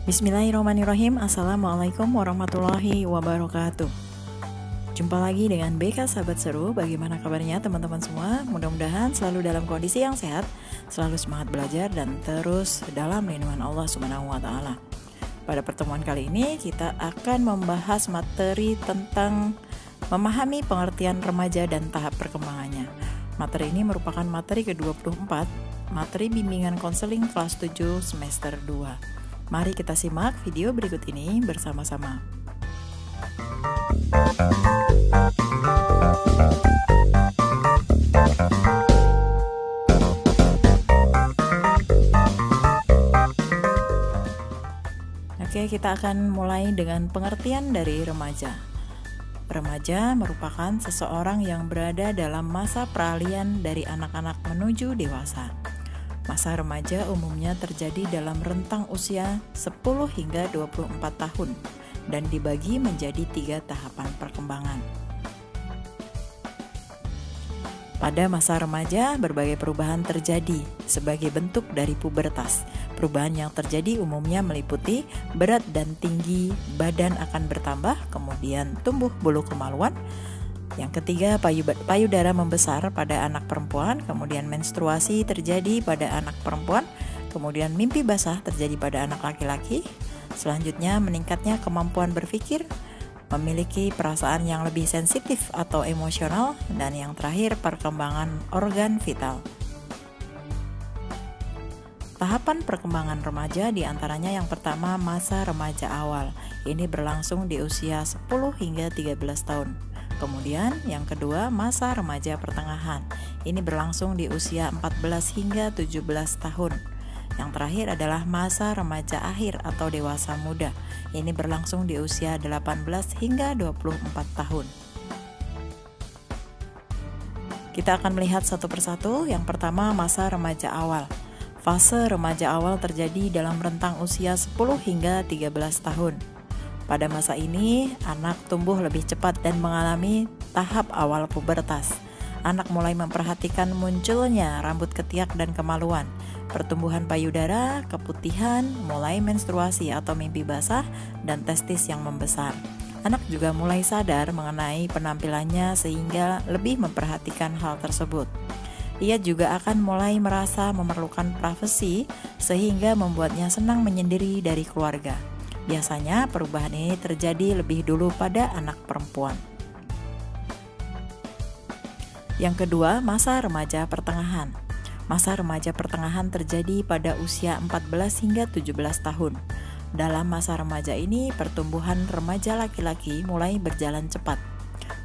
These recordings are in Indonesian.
Bismillahirrahmanirrahim. Assalamualaikum warahmatullahi wabarakatuh. Jumpa lagi dengan BK Sahabat Seru. Bagaimana kabarnya teman-teman semua? Mudah-mudahan selalu dalam kondisi yang sehat, selalu semangat belajar, dan terus dalam lindungan Allah Subhanahu wa Ta'ala. Pada pertemuan kali ini kita akan membahas materi tentang memahami pengertian remaja dan tahap perkembangannya. Materi ini merupakan materi ke-24, materi bimbingan konseling kelas 7 semester 2. Mari kita simak video berikut ini bersama-sama. Oke, kita akan mulai dengan pengertian dari remaja. Remaja merupakan seseorang yang berada dalam masa peralihan dari anak-anak menuju dewasa. Masa remaja umumnya terjadi dalam rentang usia 10 hingga 24 tahun dan dibagi menjadi 3 tahapan perkembangan. Pada masa remaja, berbagai perubahan terjadi sebagai bentuk dari pubertas. Perubahan yang terjadi umumnya meliputi berat dan tinggi badan akan bertambah, kemudian tumbuh bulu kemaluan. Yang ketiga, payudara membesar pada anak perempuan, kemudian menstruasi terjadi pada anak perempuan, kemudian mimpi basah terjadi pada anak laki-laki. Selanjutnya, meningkatnya kemampuan berpikir, memiliki perasaan yang lebih sensitif atau emosional, dan yang terakhir, perkembangan organ vital. Tahapan perkembangan remaja diantaranya yang pertama masa remaja awal. Ini berlangsung di usia 10 hingga 13 tahun. Kemudian yang kedua masa remaja pertengahan. Ini berlangsung di usia 14 hingga 17 tahun. Yang terakhir adalah masa remaja akhir atau dewasa muda. Ini berlangsung di usia 18 hingga 24 tahun. Kita akan melihat satu persatu. Yang pertama masa remaja awal. Fase remaja awal terjadi dalam rentang usia 10 hingga 13 tahun. Pada masa ini, anak tumbuh lebih cepat dan mengalami tahap awal pubertas. Anak mulai memperhatikan munculnya rambut ketiak dan kemaluan, pertumbuhan payudara, keputihan, mulai menstruasi atau mimpi basah, dan testis yang membesar. Anak juga mulai sadar mengenai penampilannya sehingga lebih memperhatikan hal tersebut. Ia juga akan mulai merasa memerlukan privasi sehingga membuatnya senang menyendiri dari keluarga. Biasanya perubahan ini terjadi lebih dulu pada anak perempuan. Yang kedua, masa remaja pertengahan. Masa remaja pertengahan terjadi pada usia 14 hingga 17 tahun. Dalam masa remaja ini, pertumbuhan remaja laki-laki mulai berjalan cepat.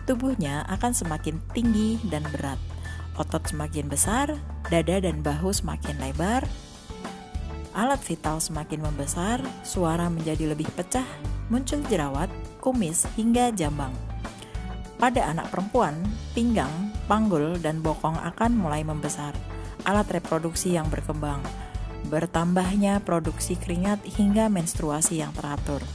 Tubuhnya akan semakin tinggi dan berat. Otot semakin besar, dada dan bahu semakin lebar, alat vital semakin membesar, suara menjadi lebih pecah, muncul jerawat, kumis, hingga jambang. Pada anak perempuan, pinggang, panggul, dan bokong akan mulai membesar. Alat reproduksi yang berkembang, bertambahnya produksi keringat hingga menstruasi yang teratur.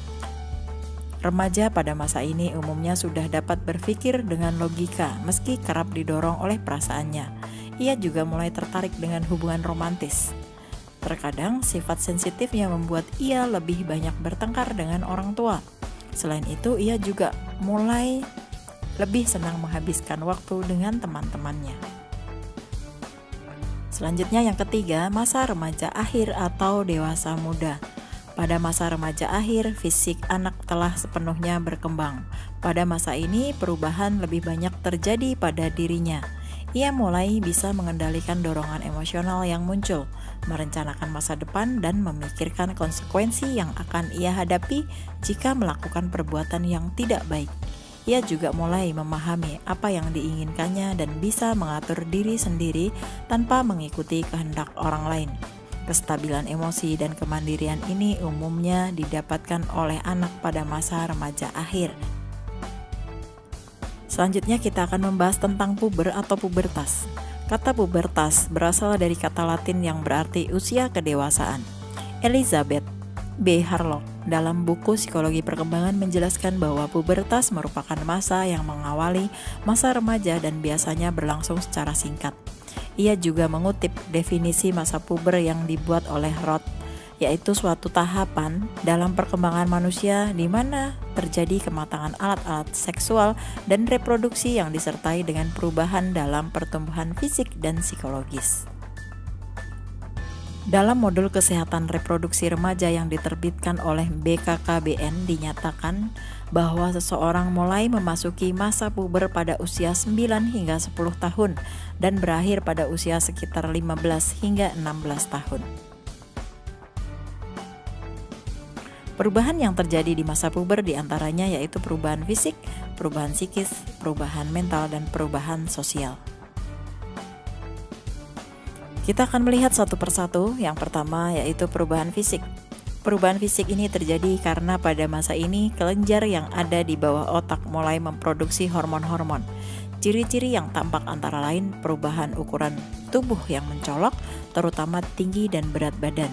Remaja pada masa ini umumnya sudah dapat berpikir dengan logika meski kerap didorong oleh perasaannya. Ia juga mulai tertarik dengan hubungan romantis. Terkadang sifat sensitifnya membuat ia lebih banyak bertengkar dengan orang tua. Selain itu, ia juga mulai lebih senang menghabiskan waktu dengan teman-temannya. Selanjutnya yang ketiga, masa remaja akhir atau dewasa muda. Pada masa remaja akhir, fisik anak telah sepenuhnya berkembang. Pada masa ini, perubahan lebih banyak terjadi pada dirinya. Ia mulai bisa mengendalikan dorongan emosional yang muncul, merencanakan masa depan, dan memikirkan konsekuensi yang akan ia hadapi jika melakukan perbuatan yang tidak baik. Ia juga mulai memahami apa yang diinginkannya dan bisa mengatur diri sendiri tanpa mengikuti kehendak orang lain. Kestabilan emosi dan kemandirian ini umumnya didapatkan oleh anak pada masa remaja akhir. Selanjutnya kita akan membahas tentang puber atau pubertas. Kata pubertas berasal dari kata Latin yang berarti usia kedewasaan. Elizabeth B. Harlock dalam buku Psikologi Perkembangan menjelaskan bahwa pubertas merupakan masa yang mengawali masa remaja dan biasanya berlangsung secara singkat. Ia juga mengutip definisi masa puber yang dibuat oleh Roth, yaitu suatu tahapan dalam perkembangan manusia di mana terjadi kematangan alat-alat seksual dan reproduksi yang disertai dengan perubahan dalam pertumbuhan fisik dan psikologis. Dalam modul kesehatan reproduksi remaja yang diterbitkan oleh BKKBN dinyatakan bahwa seseorang mulai memasuki masa puber pada usia 9 hingga 10 tahun dan berakhir pada usia sekitar 15 hingga 16 tahun. Perubahan yang terjadi di masa puber diantaranya yaitu perubahan fisik, perubahan psikis, perubahan mental, dan perubahan sosial. Kita akan melihat satu persatu. Yang pertama yaitu perubahan fisik. Perubahan fisik ini terjadi karena pada masa ini kelenjar yang ada di bawah otak mulai memproduksi hormon-hormon. Ciri-ciri yang tampak antara lain perubahan ukuran tubuh yang mencolok, terutama tinggi dan berat badan.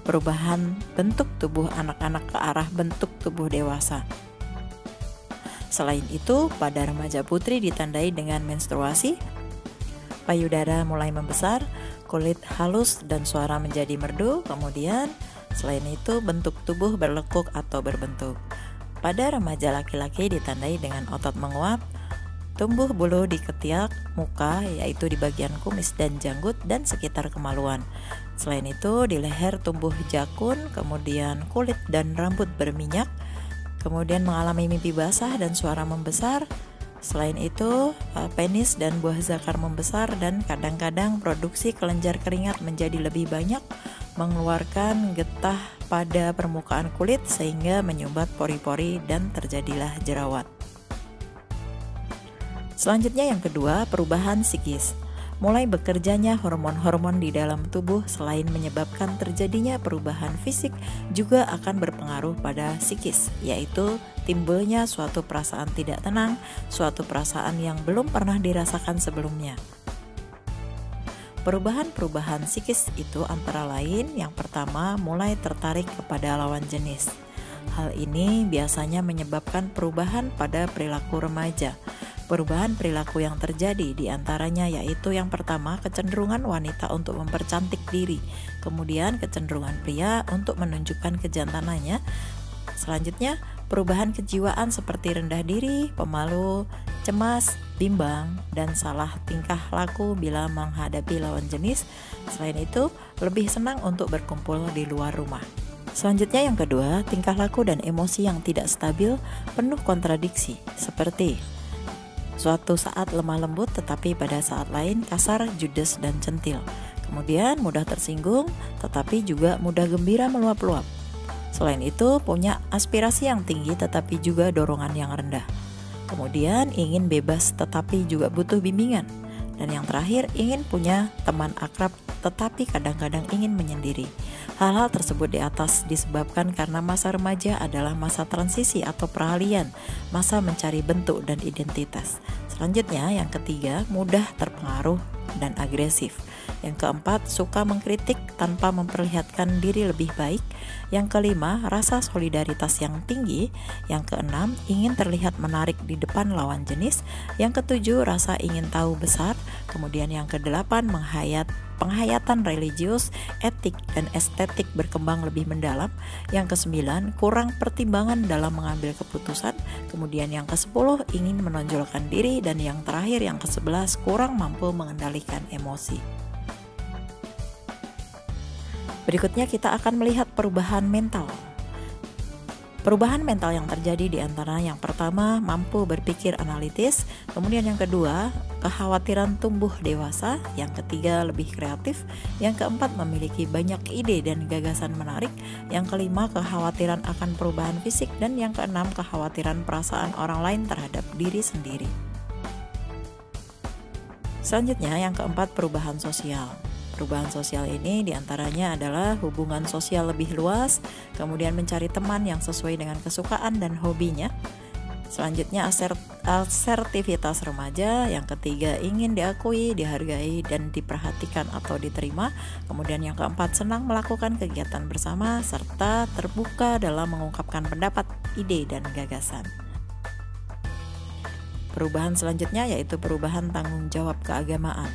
Perubahan bentuk tubuh anak-anak ke arah bentuk tubuh dewasa. Selain itu, pada remaja putri ditandai dengan menstruasi, payudara mulai membesar, kulit halus dan suara menjadi merdu. Kemudian, selain itu bentuk tubuh berlekuk atau berbentuk. Pada remaja laki-laki ditandai dengan otot menguat, tumbuh bulu di ketiak muka yaitu di bagian kumis dan janggut dan sekitar kemaluan. Selain itu di leher tumbuh jakun, kemudian kulit dan rambut berminyak, kemudian mengalami mimpi basah dan suara membesar. Selain itu penis dan buah zakar membesar dan kadang-kadang produksi kelenjar keringat menjadi lebih banyak, mengeluarkan getah pada permukaan kulit sehingga menyumbat pori-pori dan terjadilah jerawat. Selanjutnya yang kedua, perubahan psikis. Mulai bekerjanya hormon-hormon di dalam tubuh selain menyebabkan terjadinya perubahan fisik juga akan berpengaruh pada psikis, yaitu timbulnya suatu perasaan tidak tenang, suatu perasaan yang belum pernah dirasakan sebelumnya. Perubahan-perubahan psikis itu antara lain yang pertama mulai tertarik kepada lawan jenis. Hal ini biasanya menyebabkan perubahan pada perilaku remaja. Perubahan perilaku yang terjadi diantaranya yaitu yang pertama kecenderungan wanita untuk mempercantik diri, kemudian kecenderungan pria untuk menunjukkan kejantanannya. Selanjutnya perubahan kejiwaan seperti rendah diri, pemalu, cemas, bimbang, dan salah tingkah laku bila menghadapi lawan jenis. Selain itu lebih senang untuk berkumpul di luar rumah. Selanjutnya yang kedua, tingkah laku dan emosi yang tidak stabil, penuh kontradiksi, seperti suatu saat lemah lembut tetapi pada saat lain kasar, judes, dan centil. Kemudian mudah tersinggung tetapi juga mudah gembira meluap-luap. Selain itu punya aspirasi yang tinggi tetapi juga dorongan yang rendah. Kemudian ingin bebas tetapi juga butuh bimbingan. Dan yang terakhir ingin punya teman akrab tetapi kadang-kadang ingin menyendiri. Hal-hal tersebut di atas disebabkan karena masa remaja adalah masa transisi atau peralihan, masa mencari bentuk dan identitas. Selanjutnya yang ketiga, mudah terpengaruh dan agresif. Yang keempat, suka mengkritik tanpa memperlihatkan diri lebih baik. Yang kelima, rasa solidaritas yang tinggi. Yang keenam, ingin terlihat menarik di depan lawan jenis. Yang ketujuh, rasa ingin tahu besar. Kemudian yang kedelapan, penghayatan religius, etik, dan estetik berkembang lebih mendalam. Yang kesembilan, kurang pertimbangan dalam mengambil keputusan. Kemudian yang kesepuluh, ingin menonjolkan diri. Dan yang terakhir, yang kesebelas, kurang mampu mengendalikan emosi. Berikutnya kita akan melihat perubahan mental. Perubahan mental yang terjadi di antara yang pertama, mampu berpikir analitis, kemudian yang kedua, kekhawatiran tumbuh dewasa, yang ketiga, lebih kreatif, yang keempat, memiliki banyak ide dan gagasan menarik, yang kelima, kekhawatiran akan perubahan fisik, dan yang keenam, kekhawatiran perasaan orang lain terhadap diri sendiri. Selanjutnya yang keempat, perubahan sosial. Perubahan sosial ini diantaranya adalah hubungan sosial lebih luas, kemudian mencari teman yang sesuai dengan kesukaan dan hobinya. Selanjutnya asertivitas remaja, yang ketiga ingin diakui, dihargai, dan diperhatikan atau diterima. Kemudian yang keempat senang melakukan kegiatan bersama, serta terbuka dalam mengungkapkan pendapat, ide, dan gagasan. Perubahan selanjutnya yaitu perubahan tanggung jawab keagamaan.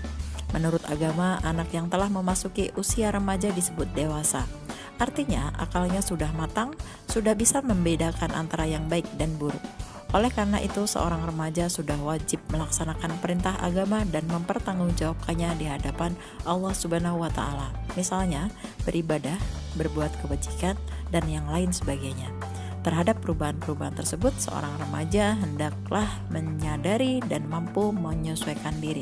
Menurut agama, anak yang telah memasuki usia remaja disebut dewasa. Artinya, akalnya sudah matang, sudah bisa membedakan antara yang baik dan buruk. Oleh karena itu, seorang remaja sudah wajib melaksanakan perintah agama dan mempertanggungjawabkannya di hadapan Allah Subhanahu wa Ta'ala. Misalnya, beribadah, berbuat kebajikan, dan yang lain sebagainya. Terhadap perubahan-perubahan tersebut, seorang remaja hendaklah menyadari dan mampu menyesuaikan diri.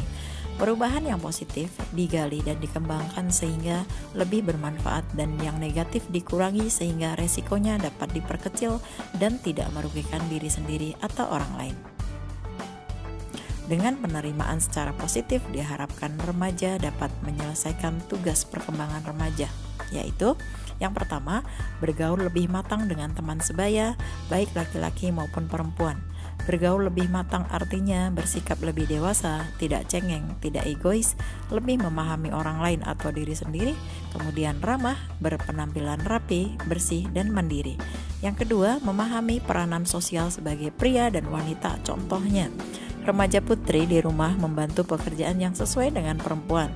Perubahan yang positif digali dan dikembangkan sehingga lebih bermanfaat, dan yang negatif dikurangi sehingga resikonya dapat diperkecil dan tidak merugikan diri sendiri atau orang lain. Dengan penerimaan secara positif, diharapkan remaja dapat menyelesaikan tugas perkembangan remaja, yaitu yang pertama, bergaul lebih matang dengan teman sebaya, baik laki-laki maupun perempuan. Bergaul lebih matang artinya bersikap lebih dewasa, tidak cengeng, tidak egois, lebih memahami orang lain atau diri sendiri, kemudian ramah, berpenampilan rapi, bersih, dan mandiri. Yang kedua, memahami peranan sosial sebagai pria dan wanita. Contohnya, remaja putri di rumah membantu pekerjaan yang sesuai dengan perempuan.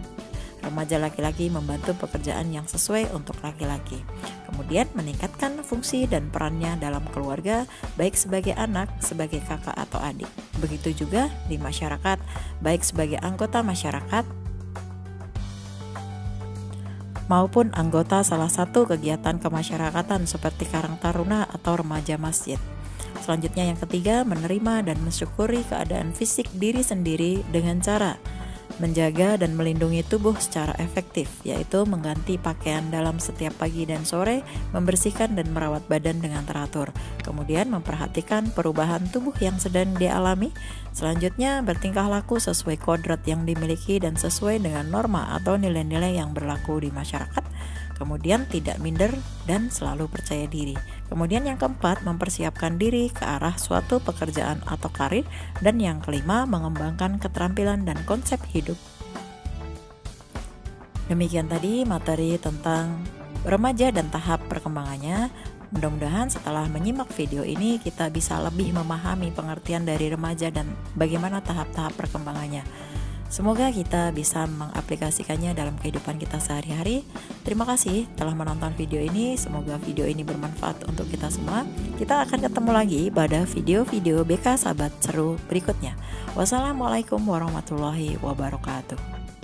Remaja laki-laki membantu pekerjaan yang sesuai untuk laki-laki. Kemudian meningkatkan fungsi dan perannya dalam keluarga, baik sebagai anak, sebagai kakak atau adik. Begitu juga di masyarakat, baik sebagai anggota masyarakat maupun anggota salah satu kegiatan kemasyarakatan seperti Karang Taruna atau remaja masjid. Selanjutnya yang ketiga, menerima dan mensyukuri keadaan fisik diri sendiri dengan cara menjaga dan melindungi tubuh secara efektif, yaitu mengganti pakaian dalam setiap pagi dan sore, membersihkan dan merawat badan dengan teratur. Kemudian memperhatikan perubahan tubuh yang sedang dialami. Selanjutnya bertingkah laku sesuai kodrat yang dimiliki dan sesuai dengan norma atau nilai-nilai yang berlaku di masyarakat. Kemudian tidak minder dan selalu percaya diri. Kemudian yang keempat, mempersiapkan diri ke arah suatu pekerjaan atau karir. Dan yang kelima, mengembangkan keterampilan dan konsep hidup. Demikian tadi materi tentang remaja dan tahap perkembangannya. Mudah-mudahan setelah menyimak video ini kita bisa lebih memahami pengertian dari remaja dan bagaimana tahap-tahap perkembangannya. Semoga kita bisa mengaplikasikannya dalam kehidupan kita sehari-hari. Terima kasih telah menonton video ini. Semoga video ini bermanfaat untuk kita semua. Kita akan ketemu lagi pada video-video BK Sahabat Seru berikutnya. Wassalamualaikum warahmatullahi wabarakatuh.